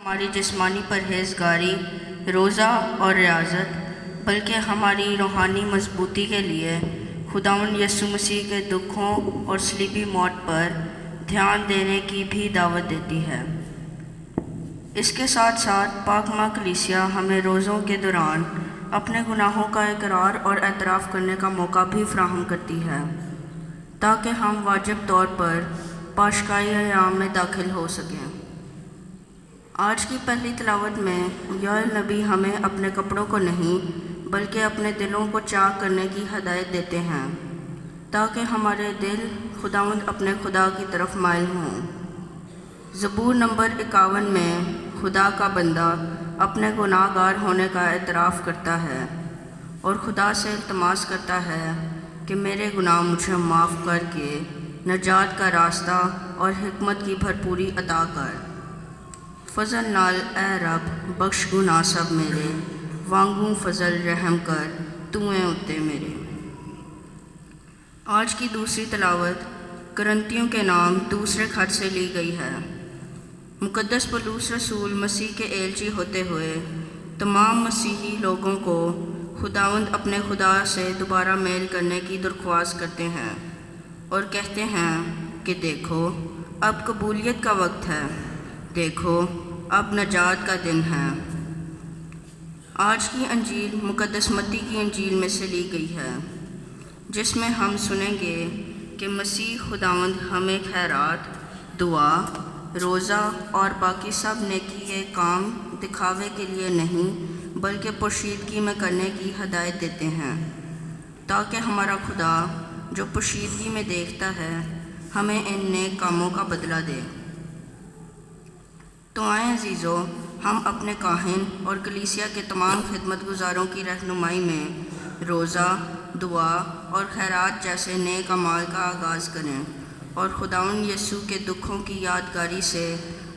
ہماری جسمانی پرہیزگاری، روزہ اور ریاضت، بلکہ ہماری روحانی مضبوطی کے لیے خداوند یسوع مسیح کے دکھوں اور صلیبی موت پر دھیان دینے کی بھی دعوت دیتی ہے۔ اس کے ساتھ ساتھ پاک ماں کلیسیا ہمیں روزوں کے دوران اپنے گناہوں کا اقرار اور اعتراف کرنے کا موقع بھی فراہم کرتی ہے تاکہ ہم واجب طور پر پاشکائی ایام میں داخل ہو سکیں۔ آج کی پہلی تلاوت میں یوئیل نبی ہمیں اپنے کپڑوں کو نہیں بلکہ اپنے دلوں کو چاک کرنے کی ہدایت دیتے ہیں تاکہ ہمارے دل خداوند اپنے خدا کی طرف مائل ہوں۔ زبور نمبر 51 میں خدا کا بندہ اپنے گناہ گار ہونے کا اعتراف کرتا ہے اور خدا سے التماس کرتا ہے کہ میرے گناہ مجھے معاف کر کے نجات کا راستہ اور حکمت کی بھرپوری عطا کر۔ فضل نال اے رب بخش گناہ سب میرے، وانگوں فضل رحم کر تویں اتے میرے۔ آج کی دوسری تلاوت کرنتیوں کے نام دوسرے خط سے لی گئی ہے۔ مقدس پولس رسول مسیح کے ایلچی ہوتے ہوئے تمام مسیحی لوگوں کو خداوند اپنے خدا سے دوبارہ میل کرنے کی درخواست کرتے ہیں اور کہتے ہیں کہ دیکھو اب قبولیت کا وقت ہے، دیکھو اب نجات کا دن ہے۔ آج کی انجیل مقدس متی کی انجیل میں سے لی گئی ہے، جس میں ہم سنیں گے کہ مسیح خداوند ہمیں خیرات، دعا، روزہ اور باقی سب نیکی کے کام دکھاوے کے لیے نہیں بلکہ پوشیدگی میں کرنے کی ہدایت دیتے ہیں تاکہ ہمارا خدا جو پوشیدگی میں دیکھتا ہے ہمیں ان نیک کاموں کا بدلہ دے۔ تو آئیں عزیزو، ہم اپنے کاہن اور کلیسیا کے تمام خدمت گزاروں کی رہنمائی میں روزہ، دعا اور خیرات جیسے نیک اعمال کا آغاز کریں اور خداوند یسوع کے دکھوں کی یادگاری سے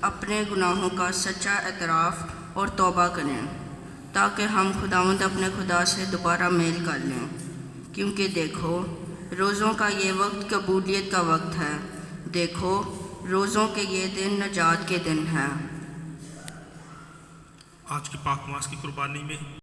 اپنے گناہوں کا سچا اعتراف اور توبہ کریں تاکہ ہم خداوند اپنے خدا سے دوبارہ میل کر لیں، کیونکہ دیکھو روزوں کا یہ وقت قبولیت کا وقت ہے، دیکھو روزوں کے یہ دن نجات کے دن ہیں۔ آج کی پاک ماس کی قربانی میں